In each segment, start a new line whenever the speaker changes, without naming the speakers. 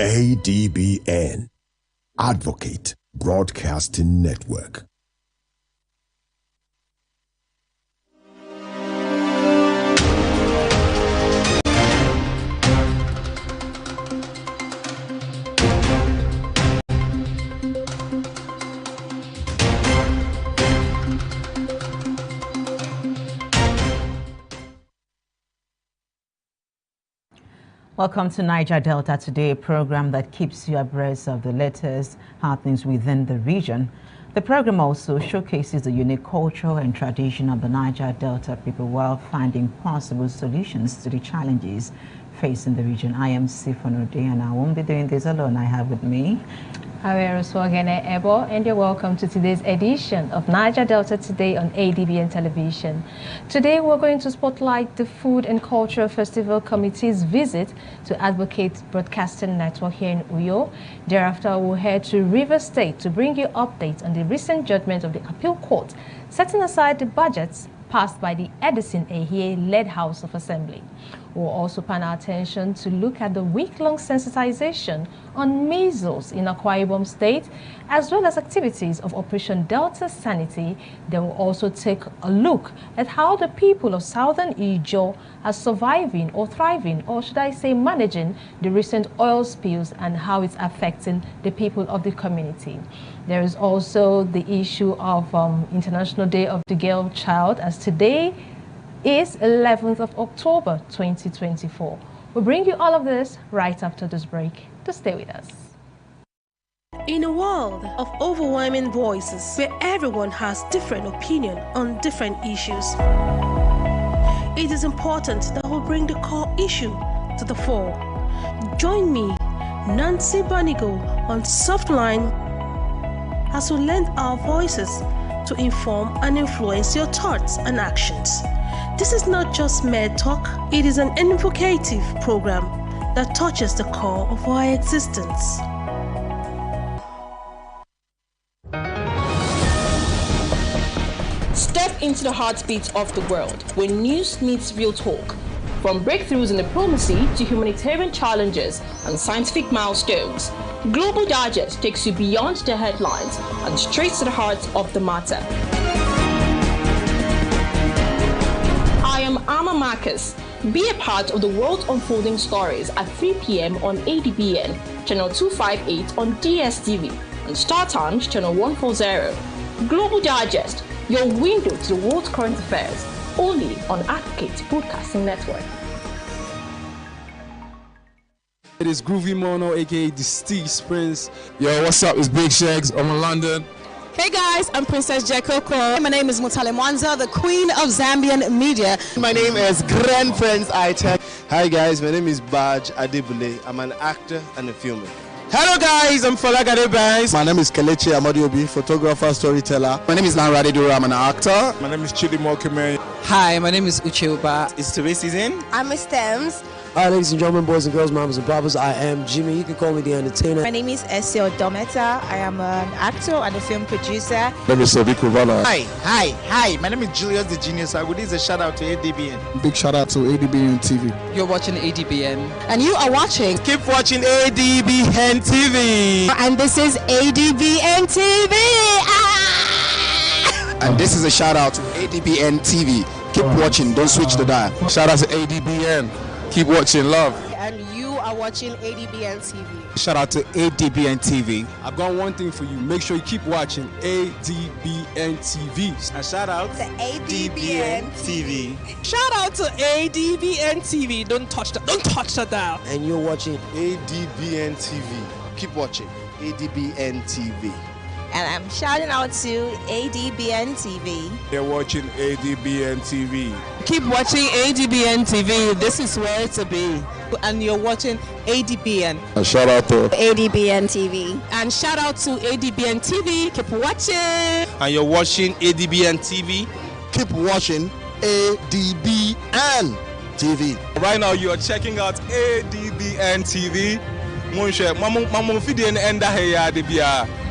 ADBN, Advocate Broadcasting Network.
Welcome to Niger Delta Today, a program that keeps you abreast of the latest happenings within the region. The program also showcases the unique culture and tradition of the Niger Delta people while finding possible solutions to the challenges facing the region. I am Sifon Ode, and I won't be doing this alone. I have with me
and you're welcome to today's edition of Niger Delta Today on ADBN Television. Today we're going to spotlight the Food and Culture Festival Committee's visit to Advocate Broadcasting Network here in Uyo. Thereafter we'll head to River State to bring you updates on the recent judgment of the Appeal Court, setting aside the budgets passed by the Edison Ehie-led House of Assembly. We'll also turn our attention to look at the week-long sensitization on measles in Akwa Ibom State, as well as activities of Operation Delta Sanity. Then we'll also take a look at how the people of Southern Ijo are surviving or thriving, or should I say managing, the recent oil spills and how it's affecting the people of the community. There is also the issue of International Day of the Girl Child, as today is 11th of October 2024. We'll bring you all of this right after this break. To stay with us.
In a world of overwhelming voices where everyone has different opinion on different issues, it is important that we bring the core issue to the fore. Join me, Nancy Banigo, on Softline as we lend our voices to inform and influence your thoughts and actions. This is not just mere talk, it is an invocative program that touches the core of our existence.
Step into the heartbeat of the world, where news meets real talk. From breakthroughs in diplomacy to humanitarian challenges and scientific milestones, Global Digest takes you beyond the headlines and straight to the heart of the matter. I am Amma Marcus. Be a part of the world unfolding stories at 3 p.m. on ADBN, channel 258 on DSTV, and Star Times, channel 140. Global Digest, your window to the world's current affairs, only on Advocate Broadcasting Network.
It is Groovy Mono, aka the Steez Prince.
Yo, what's up? It's Big Shags. I'm in London.
Hey guys, I'm Princess Jekoko. My name is Mutale Mwanza, the Queen of Zambian Media.
My name is Grand Prince Itech. Hi guys, my name is Baj Adebule. I'm an actor and a filmer.
Hello guys, I'm Falagade Banks.
My name is Kelechi Amadiobi, photographer, storyteller.
My name is Nanradi Dura, I'm an actor.
My name is Chidi Mokime.
Hi, my name is Uche Uba.
It's Tobe Season.
I'm Miss Thames.
Hi ladies and gentlemen, boys and girls, mamas and papas, I am Jimmy. You can call me the Entertainer.
My name is Esio Dometa. I am an actor and a film producer.
My name is Sadiq Uvana.
Hi. My name is Julius the Genius. I would give a shout out to ADBN.
Big shout out to ADBN TV.
You're watching ADBN.
And you are watching.
Keep watching ADBN TV.
And this is ADBN TV.
And this is a shout out to ADBN TV. Keep watching, don't switch the dial.
Shout out to ADBN. Keep watching, love.
And you are watching ADBN TV.
Shout out to ADBN TV. I've got one thing for you. Make sure you keep watching ADBN TV.
And shout out
to ADBN TV.
Shout out to ADBN TV. Don't touch the dial.
And you're watching
ADBN TV. Keep watching ADBN TV.
And I'm shouting out to ADBN TV.
You're watching ADBN TV.
Keep watching ADBN TV. This is where to be. And you're watching ADBN.
And shout out to
ADBN TV.
And shout out to ADBN TV. Keep watching.
And you're watching ADBN TV.
Keep watching ADBN TV.
Right now, you are checking out ADBN TV.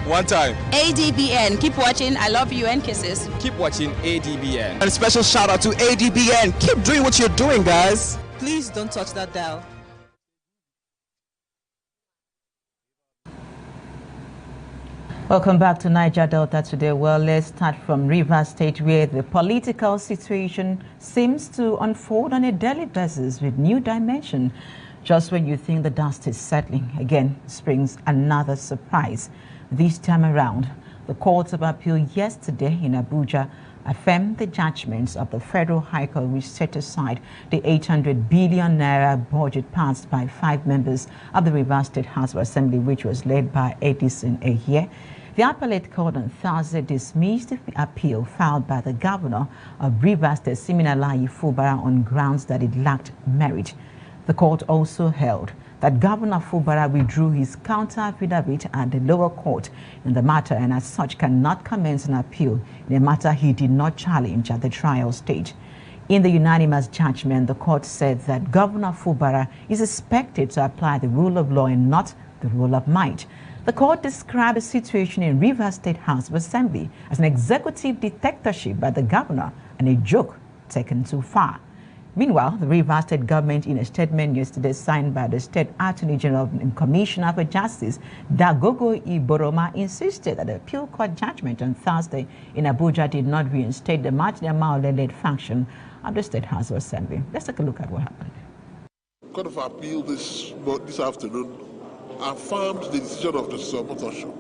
One time.
ADBN. Keep watching. I love you and kisses.
Keep watching ADBN.
And a special shout out to ADBN. Keep doing what you're doing, guys.
Please don't touch that dial.
Welcome back to Niger Delta today. Well, let's start from Rivers State, where the political situation seems to unfold on a daily basis with new dimension. Just when you think the dust is settling, again springs another surprise. This time around, the Court of Appeal yesterday in Abuja affirmed the judgments of the Federal High Court, which set aside the 800 billion naira budget passed by 5 members of the Rivers State House of Assembly, which was led by Edison Ehie. The appellate court on Thursday dismissed the appeal filed by the governor of Rivers State, Siminalayi Fubara, on grounds that it lacked merit. The court also held that Governor Fubara withdrew his counter affidavit at the lower court in the matter, and as such cannot commence an appeal in a matter he did not challenge at the trial stage. In the unanimous judgment, the court said that Governor Fubara is expected to apply the rule of law and not the rule of might. The court described the situation in Rivers State House of Assembly as an executive dictatorship by the governor and a joke taken too far. Meanwhile, the Rivers State government, in a statement yesterday signed by the State Attorney General and Commissioner for Justice, Dagogo Iboroma, insisted that the appeal court judgment on Thursday in Abuja did not reinstate the Martin Amaole-led function of the State House of Assembly. Let's take a look at what happened.
Court of Appeal this afternoon affirmed the decision of the Motorshow,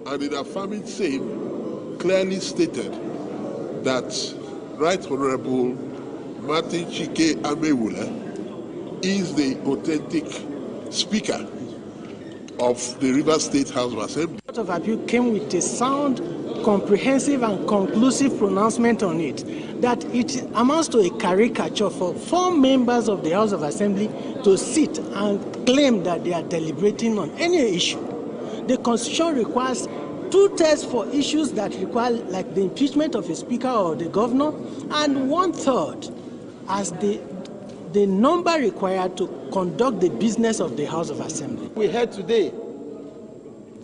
and in affirming same clearly stated that Right Honorable Martin Chike Amewule is the authentic speaker of the Rivers State House of Assembly.
The Court of Appeal came with a sound, comprehensive and conclusive pronouncement on it, that it amounts to a caricature for 4 members of the House of Assembly to sit and claim that they are deliberating on any issue. The Constitution requires 2/3 for issues that require, like the impeachment of a speaker or the governor, and 1/3 as the number required to conduct the business of the House of Assembly.
We heard today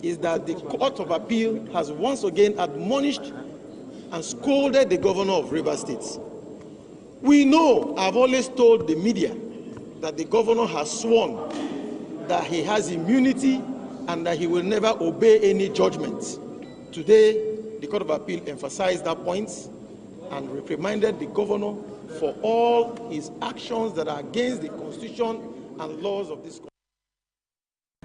is that the Court of Appeal has once again admonished and scolded the governor of Rivers State. We know, I've always told the media, that the governor has sworn that he has immunity and that he will never obey any judgment. Today, the Court of Appeal emphasized that point and reprimanded the governor for all his actions that are against the Constitution and laws of this country.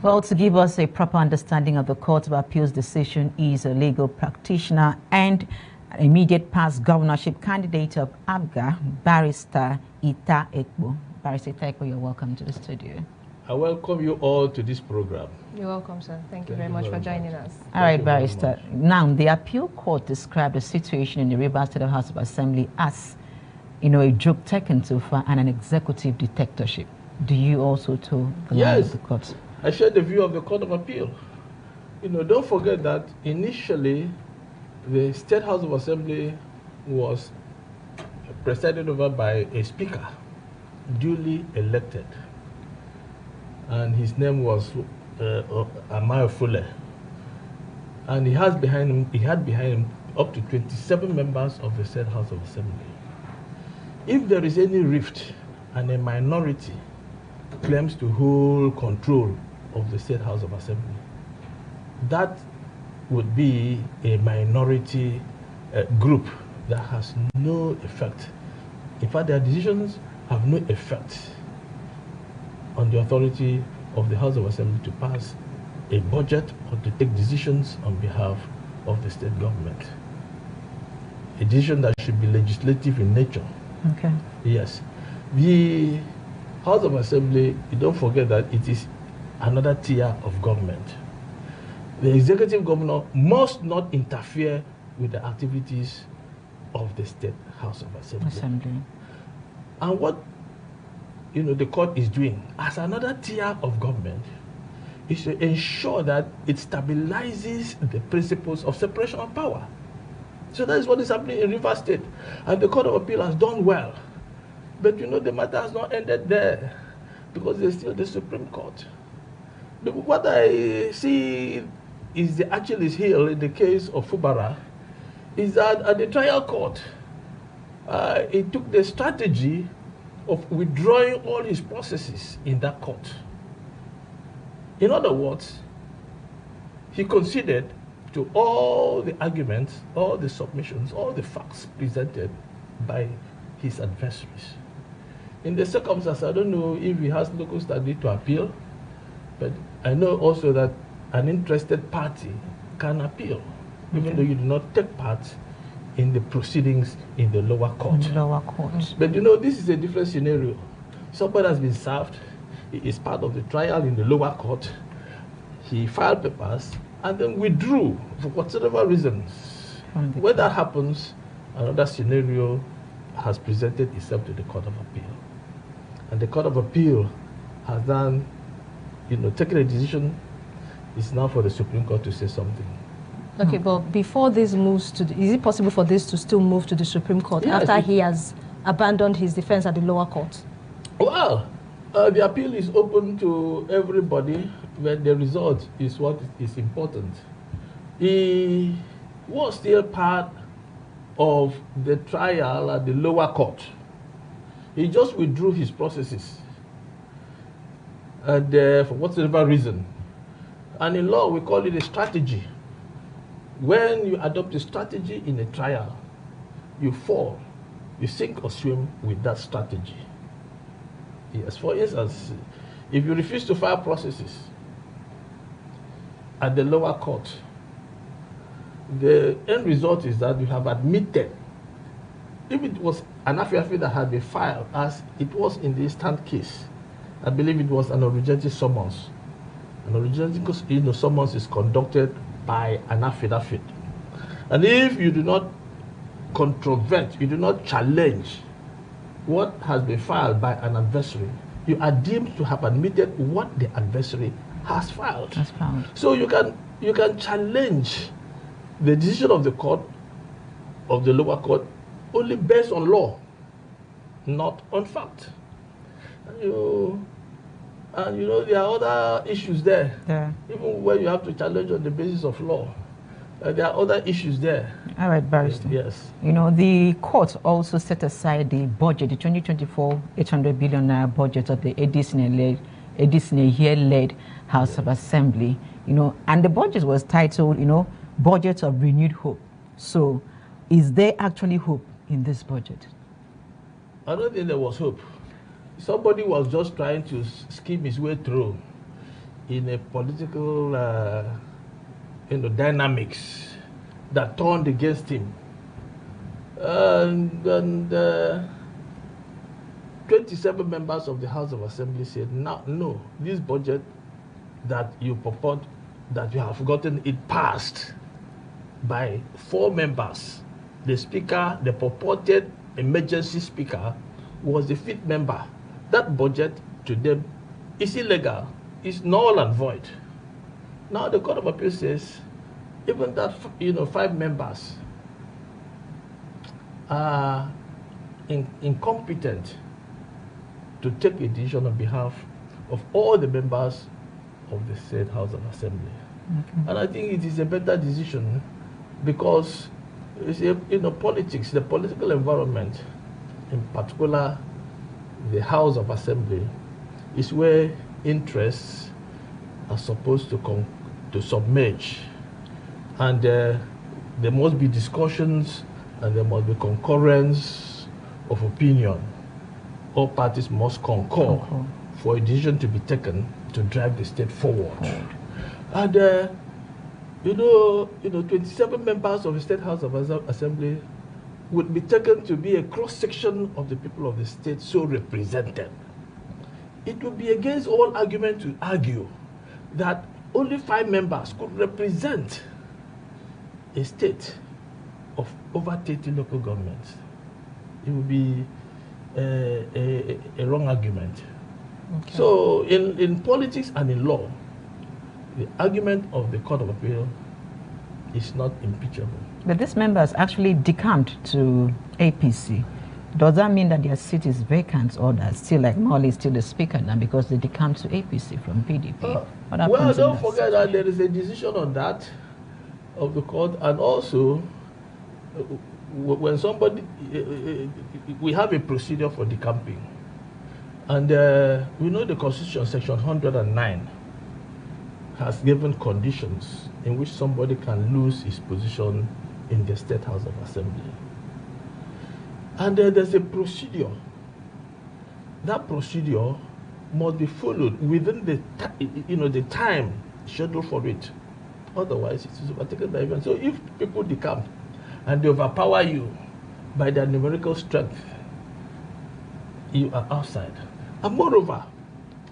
Well, to give us a proper understanding of the Court of Appeal's decision is a legal practitioner and an immediate past governorship candidate of ABGA, Barrister Ita Ekpo. Barrister Ita Ekpo, you're welcome to the studio.
I welcome you all to this program.
You're welcome, sir. Thank you very much for joining us.
All right, Barrister. Now, the appeal court described the situation in the Rivers State House of Assembly as, a joke taken too far and an executive dictatorship. Do you also toe the line of the court?
I share the view of the Court of Appeal. Don't forget that initially the State House of Assembly was presided over by a speaker, duly elected. And his name was Amaya Fuller. And he had behind him up to 27 members of the State House of Assembly. If there is any rift and a minority claims to hold control of the State House of Assembly, that would be a minority group that has no effect. In fact, their decisions have no effect on the authority of the House of Assembly to pass a budget or to take decisions on behalf of the state government. A decision that should be legislative in nature.
Okay.
Yes. The House of Assembly, you don't forget that it is another tier of government. The executive governor must not interfere with the activities of the State House of Assembly. And what the court is doing as another tier of government is to ensure that it stabilizes the principles of separation of power. So that is what is happening in Rivers State. And the Court of Appeal has done well. But the matter has not ended there, because there's still the Supreme Court. What I see is the Achilles heel in the case of Fubara is that at the trial court, it took the strategy of withdrawing all his processes in that court. In other words, he considered to all the arguments, all the submissions, all the facts presented by his adversaries. In the circumstances, I don't know if he has local standing to appeal, but I know also that an interested party can appeal, even though you do not take part in the proceedings in the lower court. But you know, this is a different scenario. Somebody has been served, he is part of the trial in the lower court, he filed papers, and then withdrew for whatever reasons. When that happens, another scenario has presented itself to the Court of Appeal. And the Court of Appeal has then, taken a decision. It's now for the Supreme Court to say something.
Okay, but before this moves to, is it possible for this to still move to the Supreme Court after he has abandoned his defense at the lower court?
Well, the appeal is open to everybody, but the result is what is important. He was still part of the trial at the lower court. He just withdrew his processes, and for whatever reason. And in law, we call it a strategy. When you adopt a strategy in a trial, you fall, you sink or swim with that strategy. Yes, for instance, if you refuse to file processes at the lower court, the end result is that you have admitted, if it was an affidavit that had been filed, as it was in the instant case, I believe it was an originating summons. An originating summons is conducted by an affidavit. And if you do not controvert, you do not challenge what has been filed by an adversary, you are deemed to have admitted what the adversary has filed. So you can challenge the decision of the court, of the lower court, only based on law, not on fact. And there are other issues there. Even when you have to challenge on the basis of law, there are other issues there.
All right, Barrister.
Yes.
The court also set aside the budget, the 2024 800 billion naira budget of the year-led House of Assembly. And the budget was titled, Budget of Renewed Hope. So, is there actually hope in this budget?
I don't think there was hope. Somebody was just trying to skim his way through in a political dynamics that turned against him. And 27 members of the House of Assembly said, no, this budget that you purport, that you have gotten, it passed by 4 members. The speaker, the purported emergency speaker, was the 5th member. That budget to them is illegal, is null and void. Now the Court of Appeal says, even that 5 members are incompetent to take a decision on behalf of all the members of the said House of Assembly. And I think it is a better decision because politics, the political environment, in particular the House of Assembly, is where interests are supposed to submerge. And there must be discussions and there must be concurrence of opinion. All parties must concur for a decision to be taken to drive the state forward. And 27 members of the State House of Assembly would be taken to be a cross-section of the people of the state so represented. It would be against all argument to argue that only 5 members could represent a state of over 30 local governments. It would be a wrong argument. So in politics and in law, the argument of the Court of Appeal is not impeachable.
But these members actually decamped to APC. Does that mean that their seat is vacant, or that still, like Molly, still the speaker now because they decamped to APC from PDP?
Well, don't forget that there is a decision on that of the court, and also when somebody, we have a procedure for decamping, and we know the Constitution, Section 109, has given conditions in which somebody can lose his position in the State House of Assembly. And then there's a procedure. That procedure must be followed within the time scheduled for it. Otherwise, it is overtaken by events. So if people decamp and they overpower you by their numerical strength, you are outside. And moreover,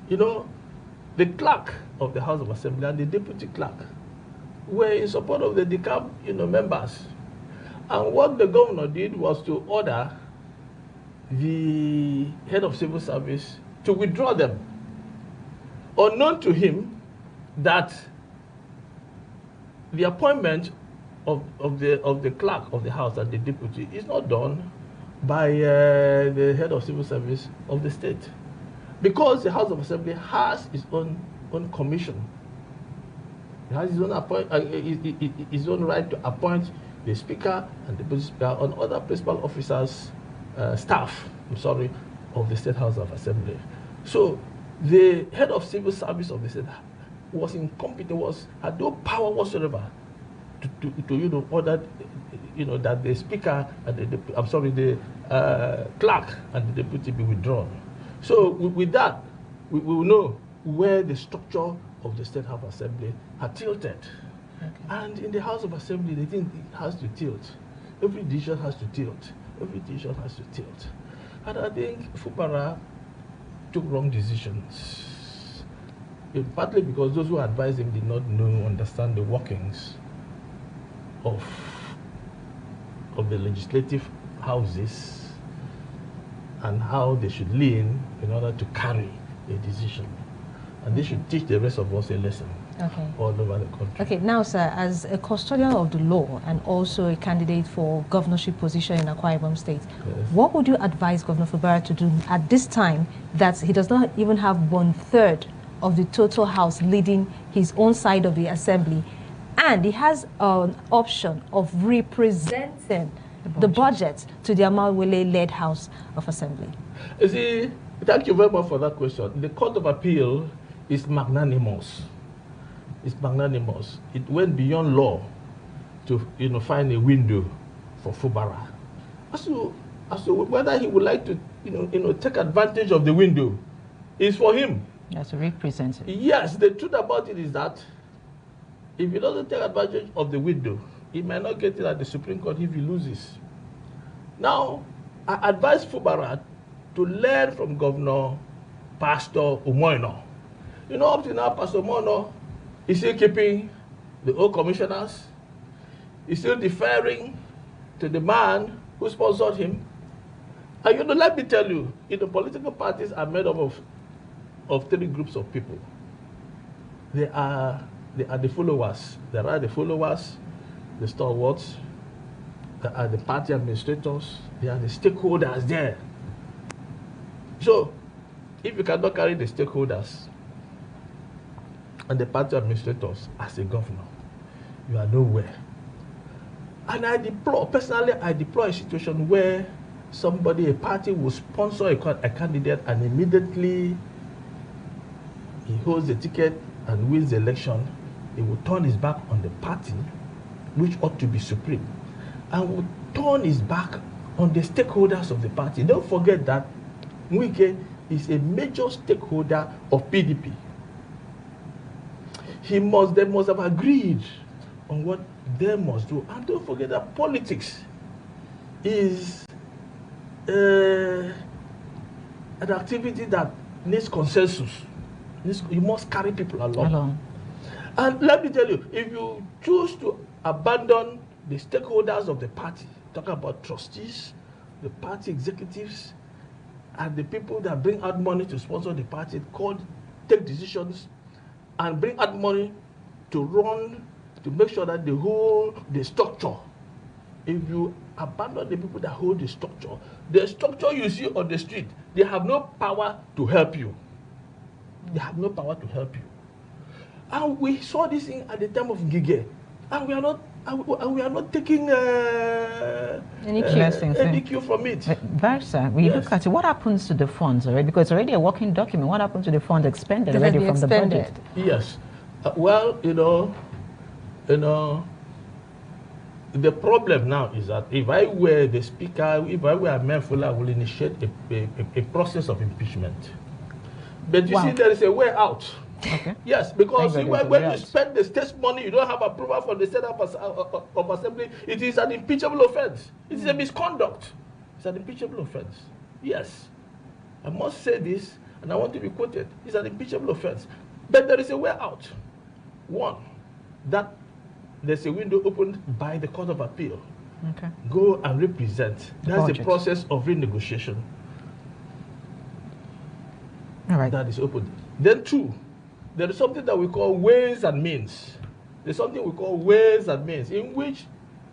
the clerk of the House of Assembly and the deputy clerk were in support of the decamp, members. And what the governor did was to order the head of civil service to withdraw them, unknown to him that the appointment of the clerk of the house and the deputy is not done by the head of civil service of the state, because the House of Assembly has its own commission. It has its own his own right to appoint the speaker and the deputy speaker and other principal officers, staff of the State House of Assembly. So the head of civil service of the state was incompetent, had no power whatsoever to order that the speaker and the clerk and the deputy be withdrawn. So with that, we will know where the structure of the State House of Assembly had tilted. Okay. And in the House of Assembly, they think it has to tilt. Every decision has to tilt. Every decision has to tilt. And I think Fubara took wrong decisions. Partly because those who advised him did not understand the workings of the legislative houses and how they should lean in order to carry a decision. And they should teach the rest of us a lesson. Okay. All over the country. Okay,
now, sir, as a custodian of the law and also a candidate for governorship position in Akwa Ibom State, yes, what would you advise Governor Fubara to do at this time that he does not even have 1/3 of the total house leading his own side of the assembly, and he has an option of representing the budget to the Amawele-led House of Assembly?
You see, thank you very much for that question. The Court of Appeal is magnanimous. It's magnanimous. It went beyond law to find a window for Fubara. As to whether he would like to take advantage of the window is for him.
Yes, to represent it.
Yes, the truth about it is that if he doesn't take advantage of the window, he might not get it at the Supreme Court if he loses. Now, I advise Fubara to learn from Governor Pastor Umoino. Up to now, Pastor Umoino is still keeping the old commissioners. He's still deferring to the man who sponsored him. And let me tell you, political parties are made up of three groups of people. They are the followers. There are the followers, the stalwarts, there are the party administrators, there are the stakeholders there. So, if you cannot carry the stakeholders and the party administrators as a governor, you are nowhere. And personally, I deplore a situation where a party will sponsor a candidate and immediately he holds the ticket and wins the election, he will turn his back on the party, which ought to be supreme, and will turn his back on the stakeholders of the party. Don't forget that Wike is a major stakeholder of PDP. They must have agreed on what they must do. And don't forget that politics is an activity that needs consensus. You must carry people along. And let me tell you, if you choose to abandon the stakeholders of the party, talk about trustees, the party executives, and the people that bring out money to sponsor the party, take decisions, and bring out money to make sure that they hold the structure. If you abandon the people that hold the structure you see on the street, they have no power to help you. They have no power to help you. And we saw this thing at the time of Niger, and we are not taking any cue from it.
Barrister, we look at it, what happens to the funds already? Because it's already a working document. What happens to the funds expended already from the budget?
Yes. Well, the problem now is that if I were the speaker, if I were a Menfula, I will initiate a process of impeachment. But you see, there is a way out.
Okay.
Yes, because when you spend the state's money, you don't have approval from the state of assembly, it is an impeachable offense. It is a misconduct. It's an impeachable offense. Yes. I must say this, and I want to be quoted. It's an impeachable offense. But there is a way out. One, that there's a window opened by the Court of Appeal.
Okay.
Go and represent. That's the process of renegotiation.
All right.
That is open. Then two, there is something that we call ways and means. There's something we call ways and means, in which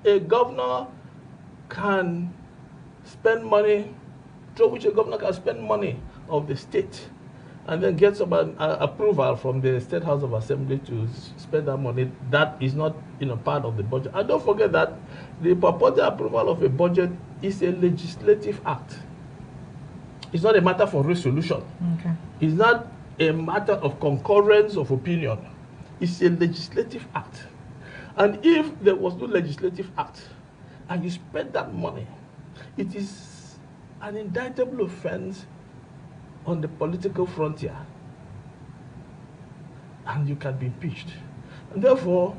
a governor can spend money, through which a governor can spend money of the state, and then get some approval from the State House of Assembly to spend that money. That is not part of the budget. And don't forget that the purported approval of a budget is a legislative act. It's not a matter for resolution.
Okay.
It's not a matter of concurrence of opinion. It's a legislative act. And if there was no legislative act and you spend that money, it is an indictable offense on the political frontier, and you can be impeached. And therefore,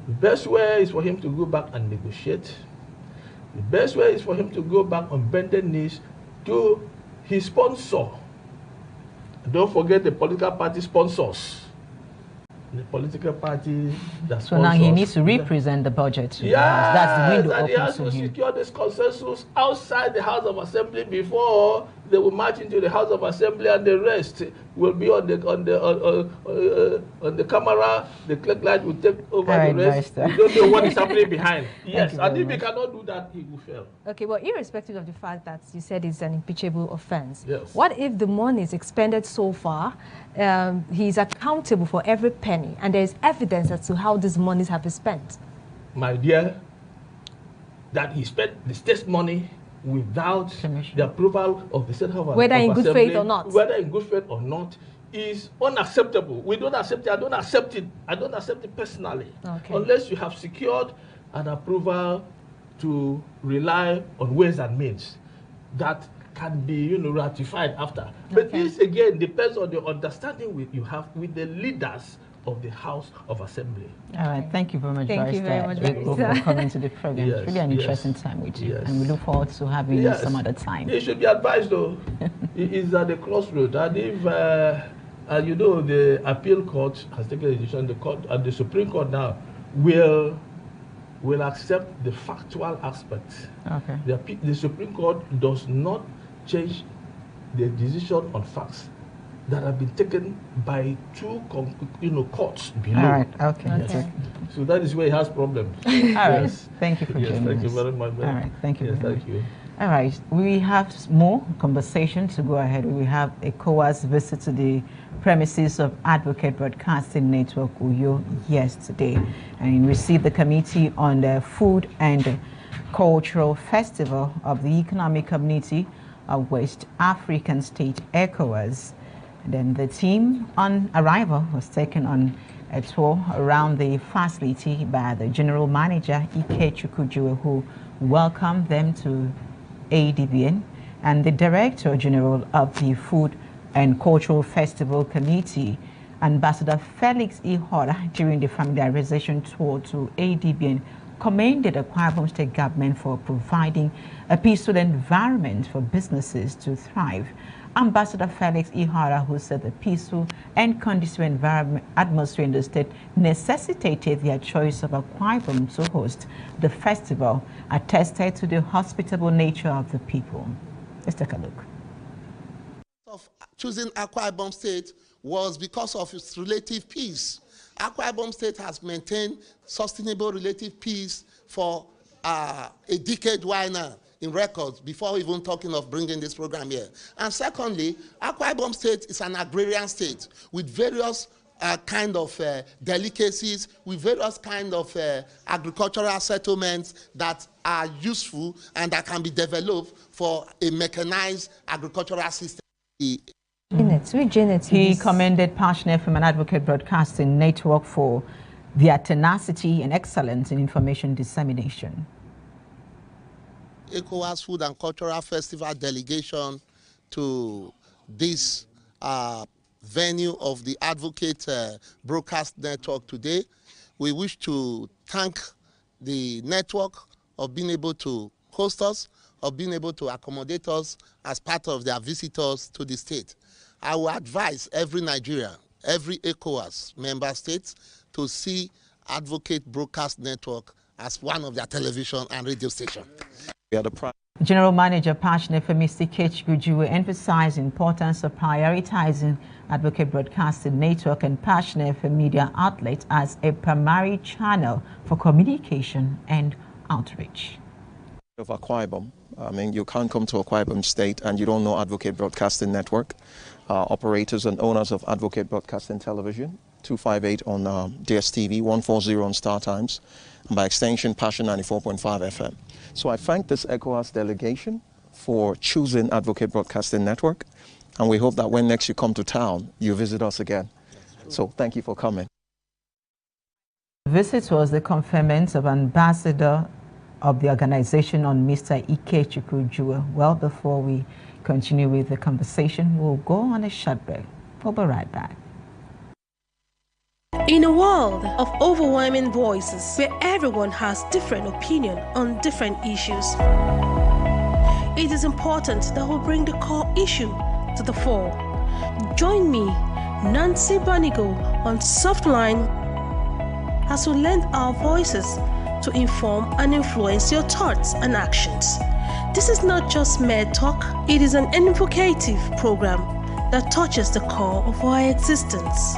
the best way is for him to go back and negotiate. The best way is for him to go back on bended knees to his sponsor. Don't forget the political party sponsors. The political party that sponsors.
So now he needs to represent the budget.
Yeah,
that's the window
and he has
open
to
to him.
secure this consensus outside the House of Assembly before they will march into the House of Assembly, and the rest will be on the camera. The clerk light will take over the rest. We don't know what is happening behind. Yes, and if he cannot do that, he will fail.
Okay, well, irrespective of the fact that you said it's an impeachable offense,
yes.
What if the money is expended so far, he's accountable for every penny, and there is evidence as to how these monies have been spent?
My dear, that he spent the state's money without the approval of the State House of Assembly,
whether in good faith or not.
Whether in good faith or not, is unacceptable. We don't accept it. I don't accept it. I don't accept it personally.
Okay.
Unless you have secured an approval to rely on ways and means that can be ratified after. But this again depends on the understanding you have with the leaders of the House of Assembly.
All right, thank you very much,
Thank you very much,
for coming to the program.
Yes,
it's really an interesting time with you,
yes.
and we look forward to having you some other time.
He should be advised, though. He is at the crossroad, and if the appeal court has taken a decision, the Supreme Court now will accept the factual aspect.
Okay.
The Supreme Court does not change the decision on facts that have been taken by two courts below.
All right, okay.
Yes. So that is where he has problems.
All right, thank you for joining us.
Thank you very much.
All right, thank you.
Yes, thank you.
All right, we have more conversation to go ahead. We have a ECOWAS visit to the premises of Advocate Broadcasting Network Uyo yesterday, and received the Committee on the Food and Cultural Festival of the Economic Community of West African State, ECOWAS. Then the team on arrival was taken on a tour around the facility by the General Manager, Ike Chukwujue, who welcomed them to ADBN, and the Director General of the Food and Cultural Festival Committee, Ambassador Felix Ihora, during the familiarization tour to ADBN, commended the Akwa Ibom State government for providing a peaceful environment for businesses to thrive. Ambassador Felix Ihara, who said the peaceful and conducive atmosphere in the state necessitated their choice of Akwa Ibom to host the festival, attested to the hospitable nature of the people. Let's take a look.
Of choosing Akwa Ibom State was because of its relative peace. Akwa Ibom State has maintained sustainable relative peace for a decade while now in records, before even talking of bringing this program here. And secondly, Akwa Ibom State is an agrarian state with various kind of delicacies, with various kind of agricultural settlements that are useful and that can be developed for a mechanized agricultural system.
In it. Janet. Which Janet?
He commended Passion FM and Advocate Broadcasting Network for their tenacity and excellence in information dissemination.
ECOWAS Food and Cultural Festival delegation to this venue of the Advocate Broadcast Network today. We wish to thank the network of being able to host us, of being able to accommodate us as part of their visitors to the state. I will advise every Nigerian, every ECOWAS member states to see Advocate Broadcast Network as one of their television and radio stations.
General Manager Passion FM Mr. Gujuwe emphasized the importance of prioritizing Advocate Broadcasting Network and Passion FM media outlet as a primary channel for communication and outreach.
Of Akwa Ibom, I mean, you can't come to Akwa Ibom State and you don't know Advocate Broadcasting Network. Operators and owners of Advocate Broadcasting Television, 258 on DSTV, 140 on Star Times, and by extension Passion 94.5 FM. So I thank this ECOWAS delegation for choosing Advocate Broadcasting Network, and we hope that when next you come to town, you visit us again. So thank you for coming.
The visit was the conferment of Ambassador of the organization on Mr. Ike Chukwujue. Well, before we continue with the conversation, we'll go on a short break. We'll be right back.
In a world of overwhelming voices where everyone has different opinion on different issues, it is important that we bring the core issue to the fore. Join me, Nancy Banigo, on Softline as we lend our voices to inform and influence your thoughts and actions. This is not just mere talk, it is an invocative program that touches the core of our existence.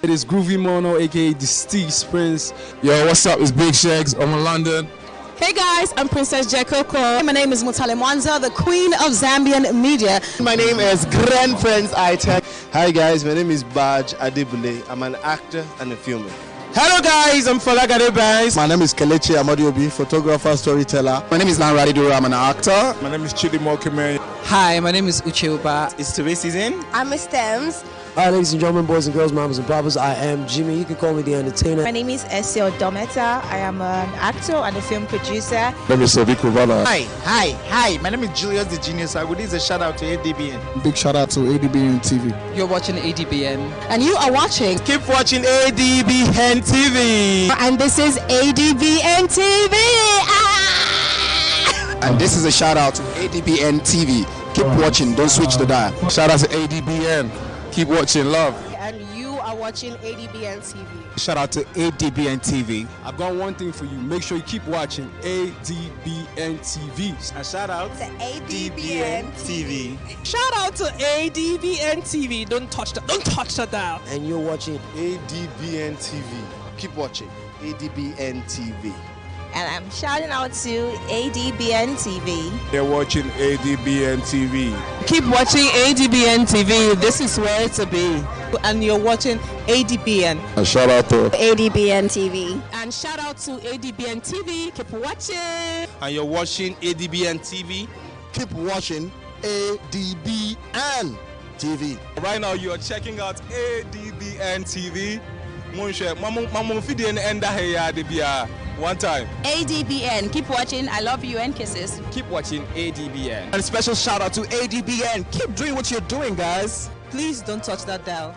It is Groovy Mono, aka the Steve Prince.
Yo, what's up? It's Big Shags. I'm in London.
Hey guys, I'm Princess Jekoko. My name is Mutale Mwanza, the Queen of Zambian Media.
My name is Grand Friends iTech. Hi guys, my name is Baj Adebule. I'm an actor and a filmer.
Hello guys, I'm Falagade Banks.
My name is Kelechi Amadiobi, photographer, storyteller.
My name is Lanradi Dura, I'm an actor.
My name is Chidi Mokime.
Hi, my name is Ucheoba.
It's Touré season.
I'm Miss Stems.
Hi ladies and gentlemen, boys and girls, mamas and papas, I am Jimmy. You can call me the entertainer.
My name is Esio Dometa. I am an actor and a film producer.
My name is Sobiku Vala.
Hi. My name is Julius the Genius. I would give a shout out to ADBN.
Big shout out to ADBN TV.
You're watching ADBN.
And you are watching.
Keep watching ADBN TV.
And this is ADBN TV.
And this is a shout out to ADBN TV. Keep watching, don't switch the dial.
Shout out to ADBN. Keep watching, love.
And you are watching ADBN TV.
Shout out to ADBN TV. I've got one thing for you. Make sure you keep watching ADBN TV.
And shout out
to ADBN TV.
Shout out to ADBN TV. Don't touch the dial.
And you're watching
ADBN TV. Keep watching ADBN TV.
And I'm shouting out to ADBN TV.
You're watching ADBN TV.
Keep watching ADBN TV. This is where to be. And you're watching ADBN.
A shout out to
ADBN TV.
And shout out to ADBN TV. Keep watching.
And you're watching ADBN TV.
Keep watching ADBN TV.
Right now, you are checking out ADBN TV. One time.
ADBN. Keep watching. I love you and kisses.
Keep watching ADBN.
And a special shout out to ADBN. Keep doing what you're doing, guys.
Please don't touch that dial.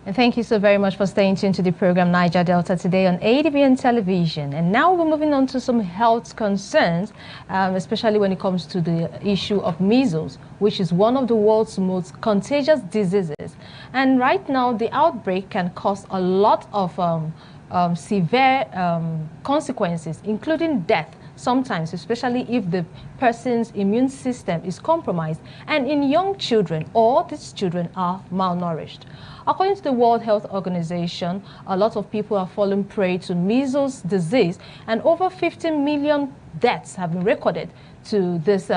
And thank you so very much for staying tuned to the program Niger Delta today on ADBN television. And now we're moving on to some health concerns, especially when it comes to the issue of measles, which is one of the world's most contagious diseases. And right now, the outbreak can cause a lot of severe consequences, including death, sometimes, especially if the person's immune system is compromised, and in young children, or these children are malnourished. According to the World Health Organization, a lot of people are falling prey to measles disease, and over 50 million deaths have been recorded to this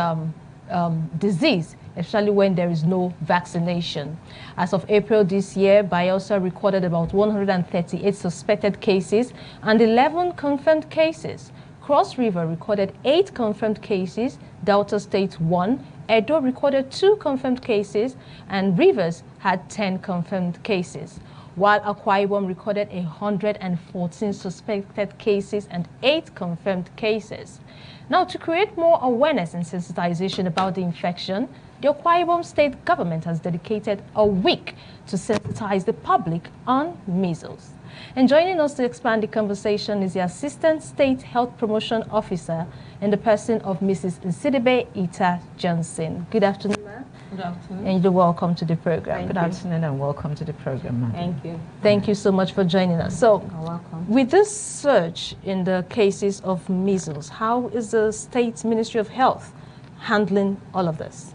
disease, especially when there is no vaccination. As of April this year, Bielsa recorded about 138 suspected cases and 11 confirmed cases. Cross River recorded 8 confirmed cases, Delta State 1, Edo recorded 2 confirmed cases, and Rivers had 10 confirmed cases, while Akwa Ibom recorded 114 suspected cases and 8 confirmed cases. Now, to create more awareness and sensitization about the infection, the Akwa Ibom state government has dedicated a week to sensitize the public on measles. And joining us to expand the conversation is the Assistant State Health Promotion Officer in the person of Mrs. Nsidibe Ita Johnson. Good afternoon, ma'am.
Good afternoon.
And you're welcome to the program.
Good afternoon and welcome to the program, ma'am.
Thank you. Thank you so much for joining us. So,
you're welcome.
With this surge in the cases of measles, how is the State Ministry of Health handling all of this?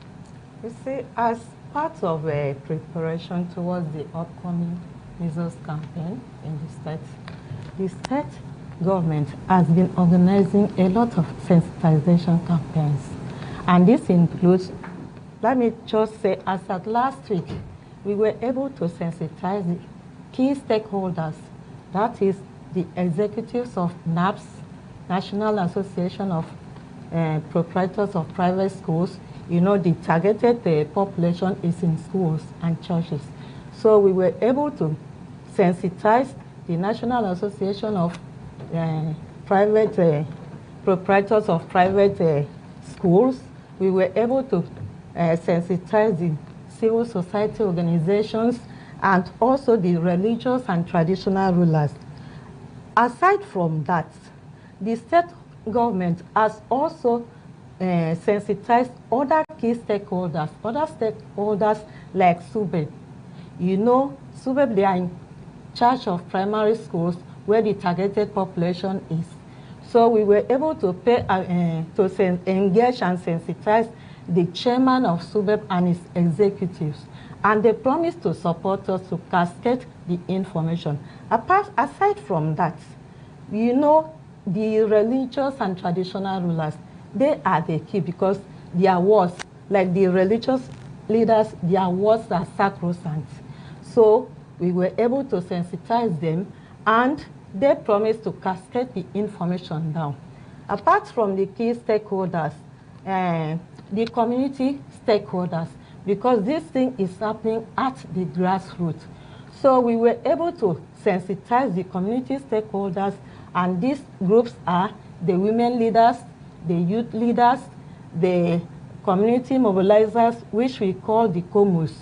You see, as part of a preparation towards the upcoming measles campaign in the state government has been organizing a lot of sensitization campaigns. And this includes, let me just say, as at last week, we were able to sensitize the key stakeholders, that is the executives of NAPS, National Association of Proprietors of Private Schools. You know, the targeted population is in schools and churches. So we were able to sensitize the National Association of Private Proprietors of Private Schools. We were able to sensitize the civil society organizations and also the religious and traditional rulers. Aside from that, the state government has also sensitized other key stakeholders, like SUBEB. You know, SUBEB, they are in charge of primary schools where the targeted population is. So we were able to engage and sensitize the chairman of SUBEB and his executives. And they promised to support us to cascade the information. Aside from that, you know, the religious and traditional rulers, they are the key because their words, like the religious leaders, their words are sacrosanct. So we were able to sensitize them and they promised to cascade the information down. Apart from the key stakeholders, the community stakeholders, because this thing is happening at the grassroots. So we were able to sensitize the community stakeholders, and these groups are the women leaders, the youth leaders, the community mobilizers, which we call the COMUS.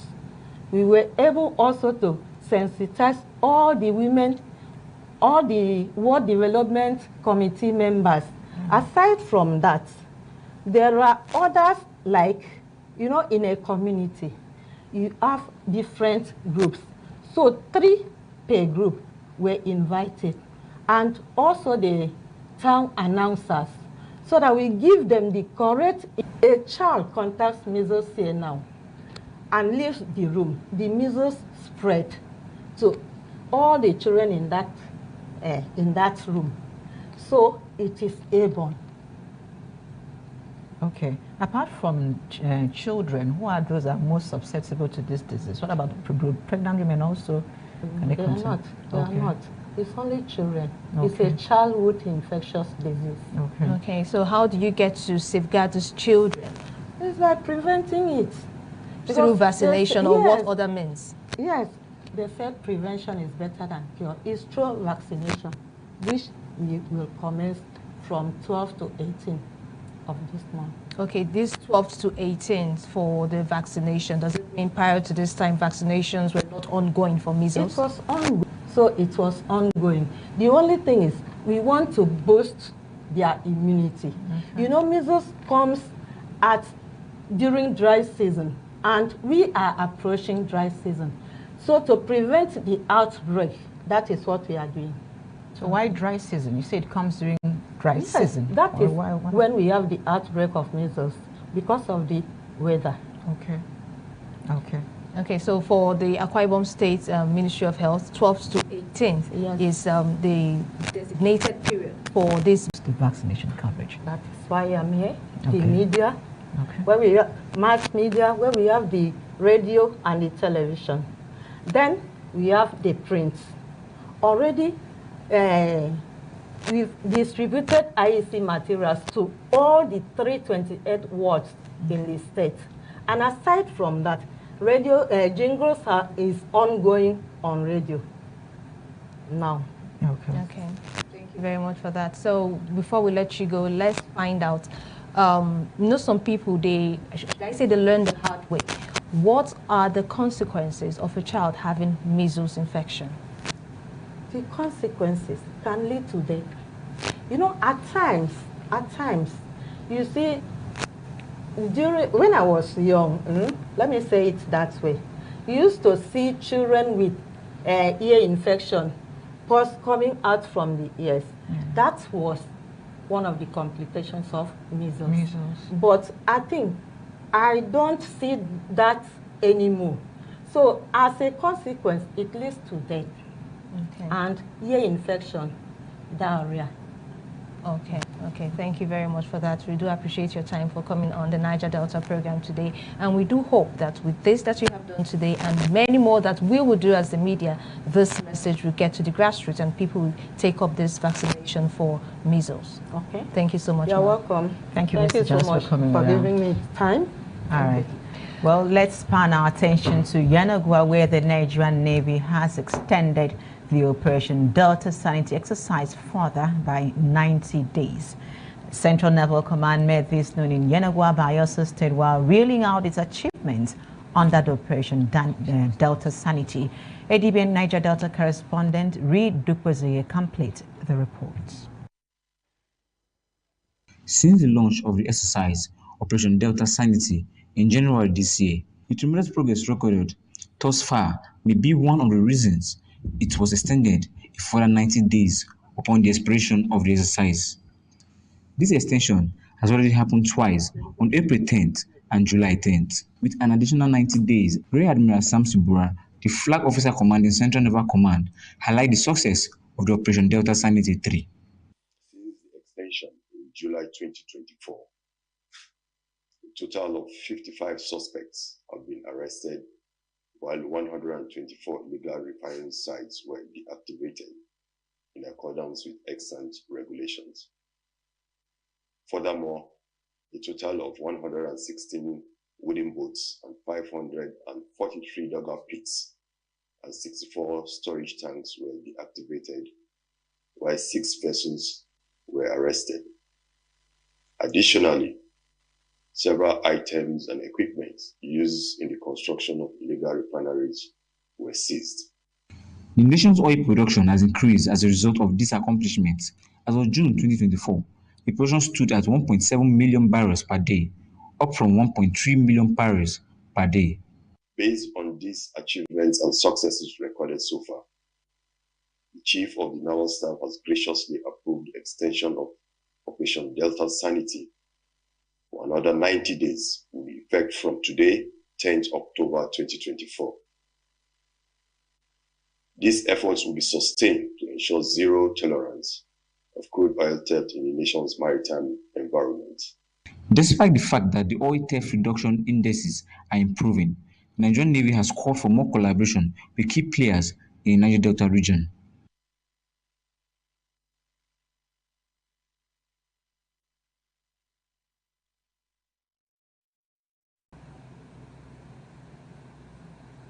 We were able also to sensitize all the women, all the World Development Committee members. Aside from that, there are others, like, you know, in a community, you have different groups. So 3 per group were invited, and also the town announcers, so that we give them the correct. A child contacts measles here now and leaves the room. The measles spread to all the children in that room. So it is airborne.
Okay. Apart from children, who are those that are most susceptible to this disease? What about pregnant women also? Can
They are not. They are not. It's only children. It's a childhood infectious disease.
Okay. So how do you get to safeguard these children?
It's by preventing it.
Through vaccination or what other means?
Yes. They said prevention is better than cure. It's through vaccination, which we will commence from 12 to 18 of this month.
Okay, this 12 to 18 for the vaccination, does it mean prior to this time vaccinations were not ongoing for measles?
It was ongoing. So it was ongoing. The only thing is we want to boost their immunity. You know, measles comes during dry season, and we are approaching dry season. So to prevent the outbreak, that is what we are doing.
So why dry season? You say it comes during dry season.
That is when we have the outbreak of measles, because of the weather.
Okay. Okay.
Okay, so for the Akwa Ibom State Ministry of Health, 12th to 18th is the designated period for this
vaccination coverage.
That is why I'm here. The media, where we have mass media, where we have the radio and the television. Then we have the print. Already, we've distributed IEC materials to all the 328 wards in the state. And aside from that, radio jingles is ongoing on radio now.
Okay. Thank you very much for that. So before we let you go, let's find out. You know, some people, they learn the hard way. What are the consequences of a child having measles infection?
The consequences can lead to death. You know, at times, you see, when I was young, let me say it that way, you used to see children with ear infection, pus coming out from the ears. That was one of the complications of measles. But I don't see that anymore. So as a consequence, it leads to death. And ear infection, diarrhea.
Okay, thank you very much for that. We do appreciate your time for coming on the Niger Delta program today. And we do hope that with this that you have done today and many more that we will do as the media, this message will get to the grassroots and people will take up this vaccination for measles.
Okay.
Thank you so much.
You're welcome.
Thank you,
Thank you so much for giving me time.
All right. Well, let's turn our attention to Yenagoa, where the Nigerian Navy has extended the Operation Delta Sanity exercise further by 90 days. Central Naval Command made this known in Yenagoa, Bayelsa State, while reeling out its achievements under the Operation Delta Sanity. ADBN Niger Delta correspondent Reed Dukwaziye completes the report.
Since the launch of the exercise, Operation Delta Sanity, in January this year, the tremendous progress recorded thus far may be one of the reasons it was extended a further 90 days upon the expiration of the exercise. This extension has already happened twice, on April 10th and July 10th, with an additional 90 days. Rear Admiral Sam Sibura, the flag officer commanding Central Naval Command, highlighted the success of the Operation Delta Sanity 3.
Since the extension in July 2024, a total of 55 suspects have been arrested, while 124 illegal refining sites were deactivated in accordance with extant regulations. Furthermore, a total of 116 wooden boats and 543 dugout pits and 64 storage tanks were deactivated, while 6 vessels were arrested. Additionally, several items and equipment used in the construction of illegal refineries were seized.
The nation's oil production has increased as a result of these accomplishments. As of June 2024, the production stood at 1.7 million barrels per day, up from 1.3 million barrels per day.
Based on these achievements and successes recorded so far, the Chief of the Naval Staff has graciously approved the extension of Operation Delta Sanity for another 90 days, with effect from today, 10th October 2024. These efforts will be sustained to ensure zero tolerance of crude oil theft in the nation's maritime environment.
Despite the fact that the oil theft reduction indices are improving, the Nigerian Navy has called for more collaboration with key players in the Niger Delta region.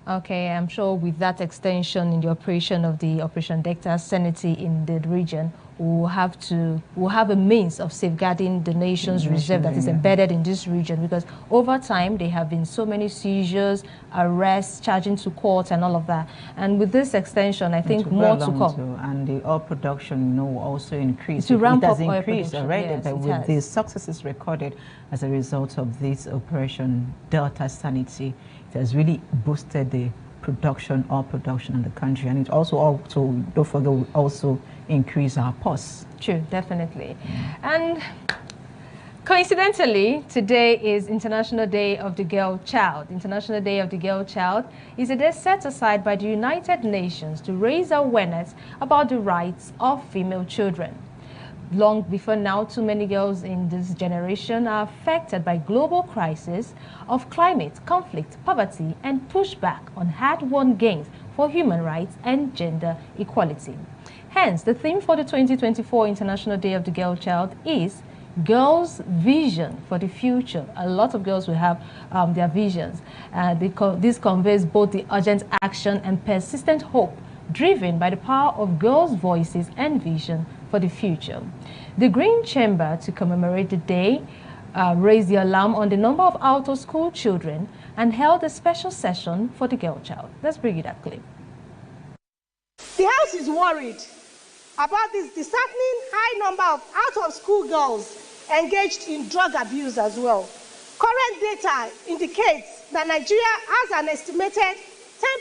Okay, I'm sure with that extension in the operation of the Operation Delta Sanity in the region, we'll have a means of safeguarding the nation's reserve that is embedded in this region, because over time there have been so many seizures, arrests, charging to court and all of that. And with this extension, I think more to come.
And the oil production, will also increase.
To ramp up
oil
production
already,
yes,
but with the successes recorded as a result of this Operation Delta Sanity, it has really boosted the oil production in the country, and it also don't forget, will also increase our pulse.
True, definitely. And coincidentally, today is International Day of the Girl Child. International Day of the Girl Child is a day set aside by the United Nations to raise awareness about the rights of female children. Long before now, too many girls in this generation are affected by global crisis of climate, conflict, poverty, and pushback on hard-won gains for human rights and gender equality. Hence, the theme for the 2024 International Day of the Girl Child is Girls' Vision for the Future. A lot of girls will have their visions. This conveys both the urgent action and persistent hope driven by the power of girls' voices and vision for the future. The Green Chamber, to commemorate the day, raised the alarm on the number of out-of-school children and held a special session for the girl child. Let's bring you that clip.
The House is worried about this disheartening high number of out-of-school girls engaged in drug abuse as well. Current data indicates that Nigeria has an estimated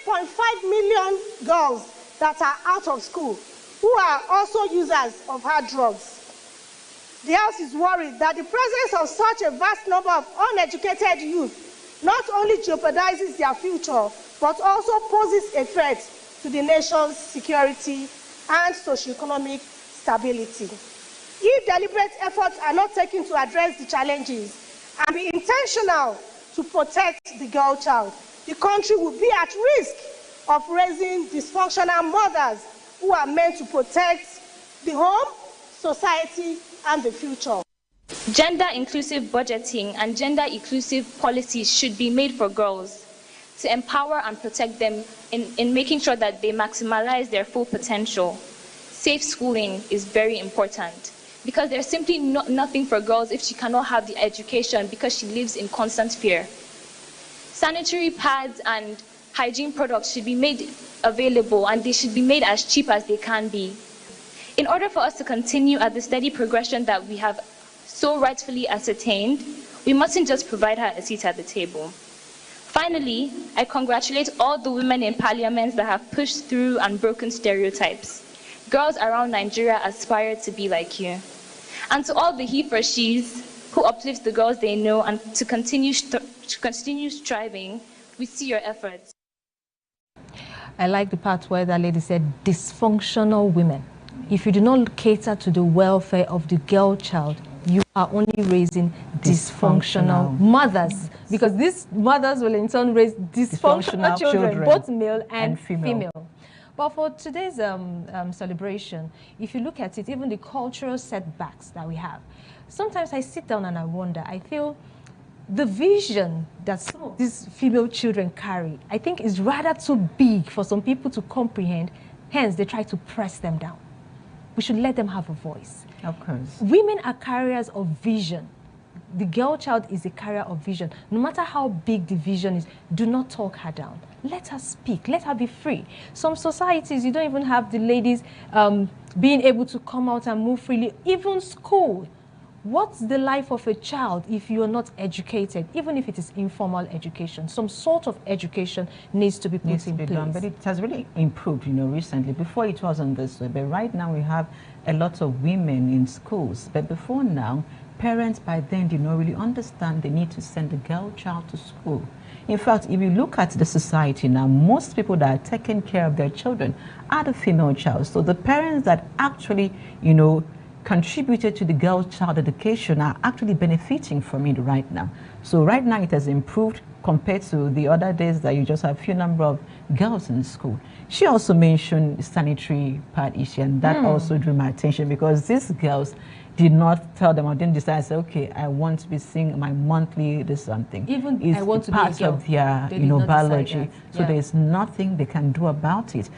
10.5 million girls that are out of school, who are also users of hard drugs. The House is worried that the presence of such a vast number of uneducated youth not only jeopardizes their future, but also poses a threat to the nation's security and socioeconomic stability. If deliberate efforts are not taken to address the challenges and be intentional to protect the girl child, the country will be at risk of raising dysfunctional mothers who are meant to protect the home, society, and the future.
Gender-inclusive budgeting and gender-inclusive policies should be made for girls to empower and protect them in making sure that they maximize their full potential. Safe schooling is very important because there's simply nothing for girls if she cannot have the education because she lives in constant fear. Sanitary pads and hygiene products should be made available, and they should be made as cheap as they can be. In order for us to continue at the steady progression that we have so rightfully ascertained, we mustn't just provide her a seat at the table. Finally, I congratulate all the women in parliament that have pushed through and broken stereotypes. Girls around Nigeria aspire to be like you. And to all the he for she's who uplift the girls they know and to continue striving, we see your efforts.
I like the part where that lady said dysfunctional women. If you do not cater to the welfare of the girl child, you are only raising dysfunctional mothers, because these mothers will in turn raise dysfunctional children, both male and female. But for today's celebration, if you look at it, even the cultural setbacks that we have, sometimes I sit down and I wonder, I feel the vision that some of these female children carry, I think is rather too big for some people to comprehend. Hence, they try to press them down. We should let them have a voice.
Of course.
Women are carriers of vision. The girl child is a carrier of vision. No matter how big the vision is, do not talk her down. Let her speak. Let her be free. Some societies, you don't even have the ladies being able to come out and move freely. Even school. What's the life of a child if you are not educated, even if it is informal education? Some sort of education needs to be put in place.
But it has really improved, recently. Before it wasn't this way, but right now we have a lot of women in schools. But before now, parents by then did not really understand the need to send a girl child to school. In fact, if you look at the society now, most people that are taking care of their children are the female child. So the parents that actually, contributed to the girls' child education are actually benefiting from it right now. So right now it has improved compared to the other days that you just have a few number of girls in school. She also mentioned sanitary pad issue, and that also drew my attention because these girls did not tell them or didn't decide, say, okay, I want to be seeing my monthly this something.
Even
it's
I want to
part
be a girl.
of their biology. So there's nothing they can do about it.